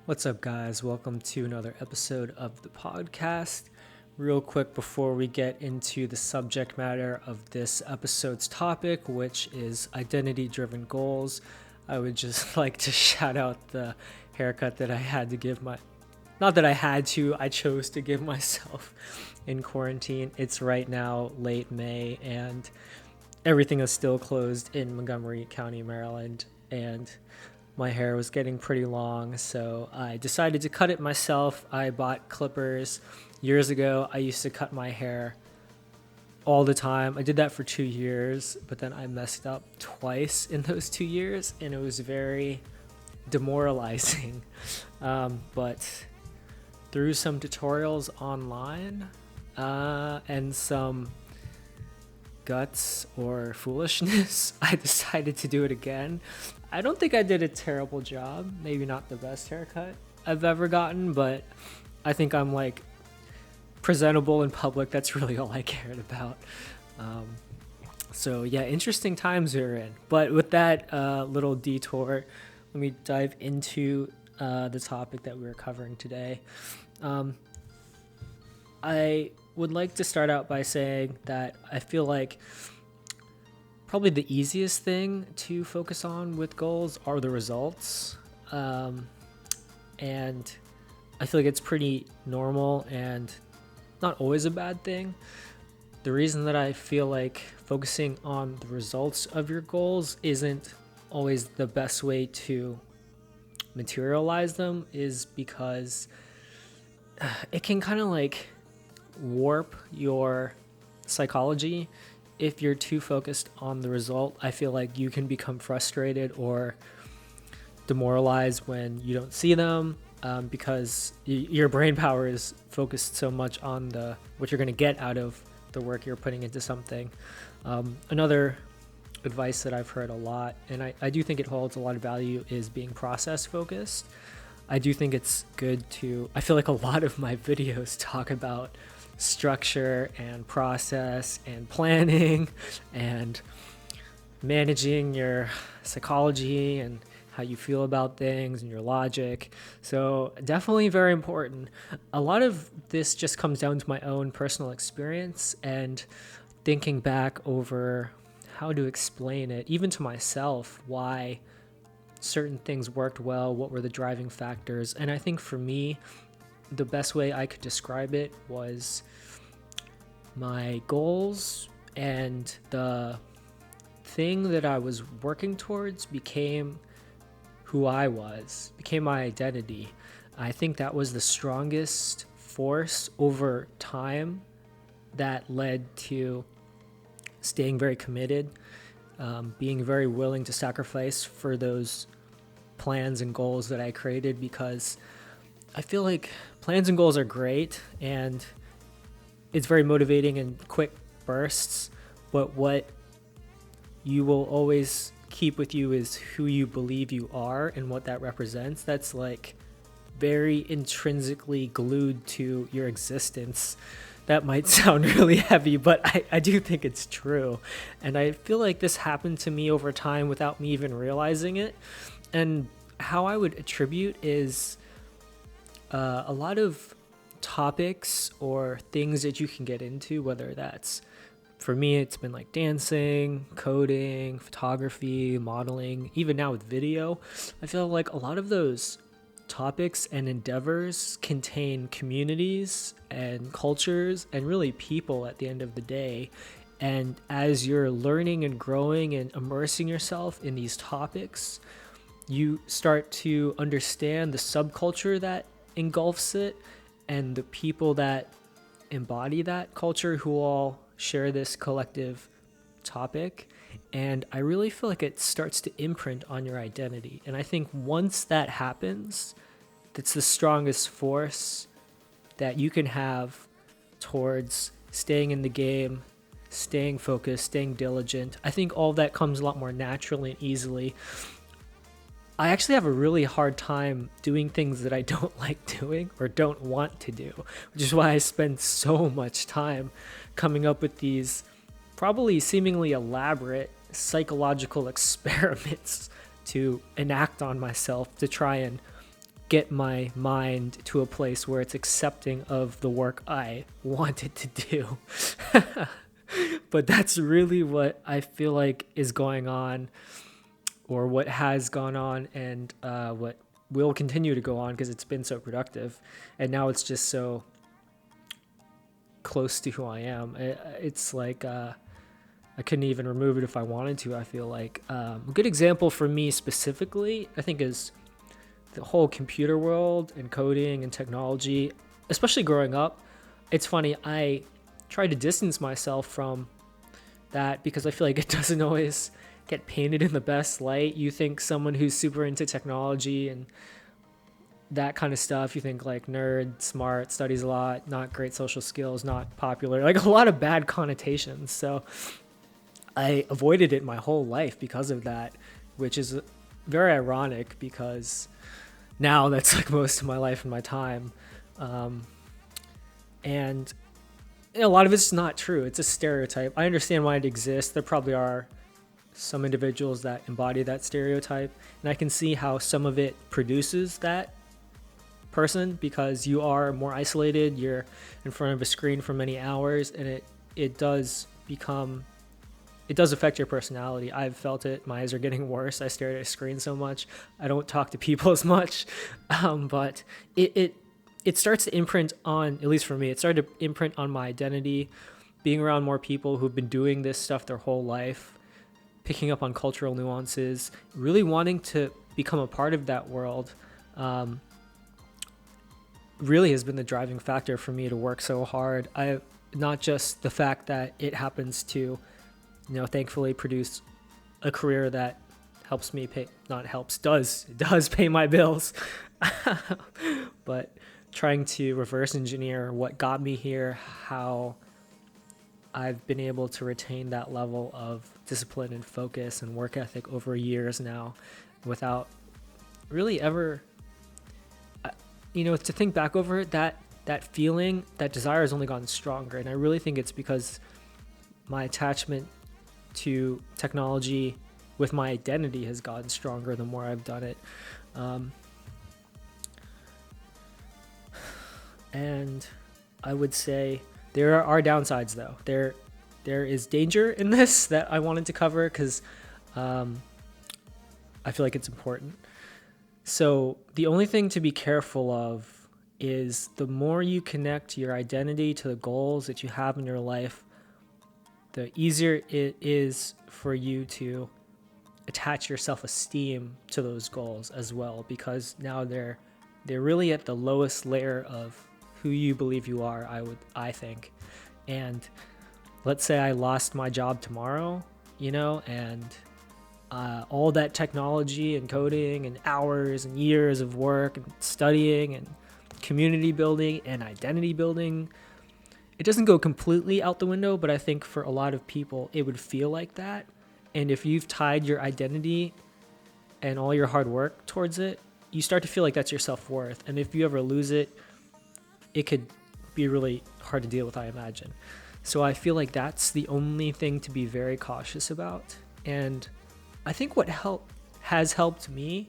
What's up, guys? Welcome to another episode of the podcast. Real quick before we get into the subject matter of this episode's topic, which is identity driven goals, I would just like to shout out the haircut that I had to give not that I had to, I chose to give myself in quarantine. It's right now late May and everything is still closed in Montgomery County, Maryland. And my hair was getting pretty long, so I decided to cut it myself. I bought clippers years ago. I used to cut my hair all the time. I did that for 2 years, but then I messed up twice in those 2 years, and it was very demoralizing. But through some tutorials online and some guts or foolishness, I decided to do it again. I don't think I did a terrible job. Maybe not the best haircut I've ever gotten, but I think I'm like presentable in public. That's really all I cared about. So yeah, interesting times we're in. But with that little detour, let me dive into the topic that we're covering today. I would like to start out by saying that I feel like probably the easiest thing to focus on with goals are the results. And I feel like it's pretty normal and not always a bad thing. The reason that I feel like focusing on the results of your goals isn't always the best way to materialize them is because it can kind of like warp your psychology. If you're too focused on the result, I feel like you can become frustrated or demoralized when you don't see them because your brain power is focused so much on what you're going to get out of the work you're putting into something. Another advice that I've heard a lot, and I do think it holds a lot of value, is being process focused. I do think it's good I feel like a lot of my videos talk about structure and process and planning and managing your psychology and how you feel about things and your logic. So definitely very important. A lot of this just comes down to my own personal experience and thinking back over how to explain it, even to myself, why certain things worked well, what were the driving factors. And I think for me, the best way I could describe it was my goals and the thing that I was working towards became who I was, became my identity. I think that was the strongest force over time that led to staying very committed, being very willing to sacrifice for those plans and goals that I created, because I feel like plans and goals are great and it's very motivating in quick bursts, but what you will always keep with you is who you believe you are and what that represents. That's like very intrinsically glued to your existence. That might sound really heavy, but I do think it's true. And I feel like this happened to me over time without me even realizing it. And how I would attribute is a lot of topics or things that you can get into, whether that's, for me, it's been like dancing, coding, photography, modeling, even now with video. I feel like a lot of those topics and endeavors contain communities and cultures and really people at the end of the day. And as you're learning and growing and immersing yourself in these topics, you start to understand the subculture that engulfs it and the people that embody that culture who all share this collective topic. And I really feel like it starts to imprint on your identity. And I think once that happens, that's the strongest force that you can have towards staying in the game, staying focused, staying diligent. I think all of that comes a lot more naturally and easily. I actually have a really hard time doing things that I don't like doing or don't want to do, which is why I spend so much time coming up with these probably seemingly elaborate psychological experiments to enact on myself to try and get my mind to a place where it's accepting of the work I want it to do. But that's really what I feel like is going on, or what has gone on, and what will continue to go on, because it's been so productive. And now it's just so close to who I am. It's like I couldn't even remove it if I wanted to. I feel like a good example for me specifically, I think, is the whole computer world and coding and technology, especially growing up. It's funny, I try to distance myself from that because I feel like it doesn't always get painted in the best light. You think someone who's super into technology and that kind of stuff, you think like nerd, smart, studies a lot, not great social skills, not popular, like a lot of bad connotations. So I avoided it my whole life because of that, which is very ironic because now that's like most of my life and my time. And a lot of it's not true. It's a stereotype. I understand why it exists. There probably are some individuals that embody that stereotype, and I can see how some of it produces that person because you are more isolated. You're in front of a screen for many hours, and it does affect your personality. I've felt it. My eyes are getting worse. I stare at a screen so much. I don't talk to people as much, but it starts to imprint on, at least for me, it started to imprint on my identity, being around more people who've been doing this stuff their whole life, picking up on cultural nuances, really wanting to become a part of that world, really has been the driving factor for me to work so hard. Not just the fact that it happens to, thankfully produce a career that helps me does pay my bills, but trying to reverse engineer what got me here, how I've been able to retain that level of discipline and focus and work ethic over years now without really ever, to think back over it, that feeling, that desire has only gotten stronger. And I really think it's because my attachment to technology with my identity has gotten stronger the more I've done it. And I would say there are downsides, though. There is danger in this that I wanted to cover because I feel like it's important. So the only thing to be careful of is the more you connect your identity to the goals that you have in your life, the easier it is for you to attach your self-esteem to those goals as well, because now they're really at the lowest layer of who you believe you are, I think. And let's say I lost my job tomorrow, and all that technology and coding and hours and years of work and studying and community building and identity building, it doesn't go completely out the window, but I think for a lot of people it would feel like that. And if you've tied your identity and all your hard work towards it, you start to feel like that's your self-worth. And if you ever lose it, it could be really hard to deal with, I imagine. So I feel like that's the only thing to be very cautious about. And I think what has helped me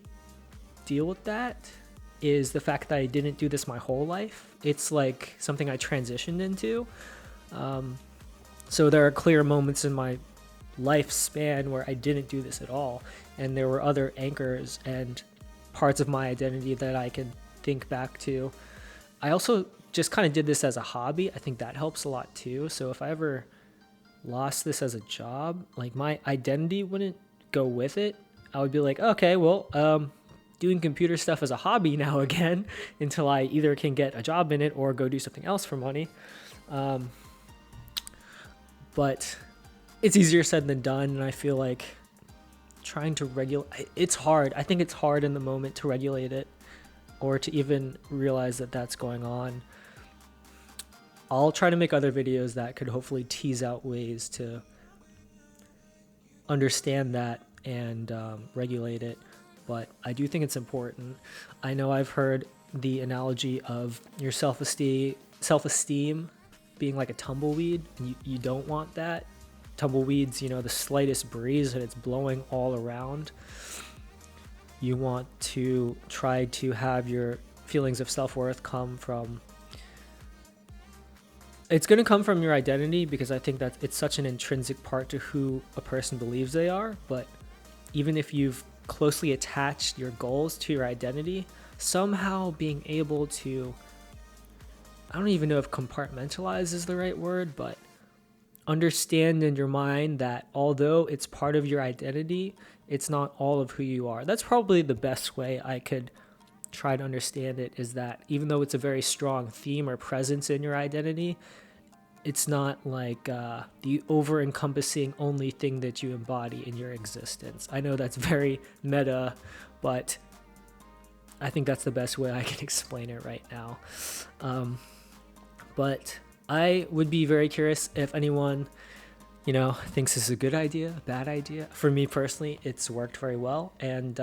deal with that is the fact that I didn't do this my whole life. It's like something I transitioned into. So there are clear moments in my lifespan where I didn't do this at all. And there were other anchors and parts of my identity that I can think back to. I also just kind of did this as a hobby. I think that helps a lot too. So if I ever lost this as a job, like my identity wouldn't go with it. I would be like, okay, well, doing computer stuff as a hobby now again until I either can get a job in it or go do something else for money. But it's easier said than done. And I feel like trying to regulate, it's hard. I think it's hard in the moment to regulate it or to even realize that that's going on. I'll try to make other videos that could hopefully tease out ways to understand that and regulate it. But I do think it's important. I know I've heard the analogy of your self-esteem being like a tumbleweed, and you don't want that. Tumbleweeds, the slightest breeze and it's blowing all around. you want to try to have your feelings of self-worth come from, it's going to come from your identity, because I think that it's such an intrinsic part to who a person believes they are. But even if you've closely attached your goals to your identity, somehow being able to, I don't even know if compartmentalize is the right word, but understand in your mind that although it's part of your identity, it's not all of who you are. That's probably the best way I could try to understand it, is that even though it's a very strong theme or presence in your identity, it's not like the over-encompassing only thing that you embody in your existence. I know that's very meta, but I think that's the best way I can explain it right now. But I would be very curious if anyone, thinks this is a good idea, a bad idea. For me personally, it's worked very well, and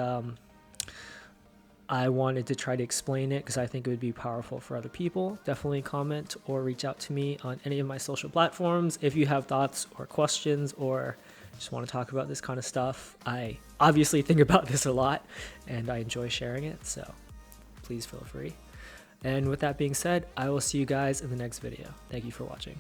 I wanted to try to explain it because I think it would be powerful for other people. Definitely comment or reach out to me on any of my social platforms if you have thoughts or questions, or just want to talk about this kind of stuff. I obviously think about this a lot and I enjoy sharing it, so please feel free. And with that being said, I will see you guys in the next video. Thank you for watching.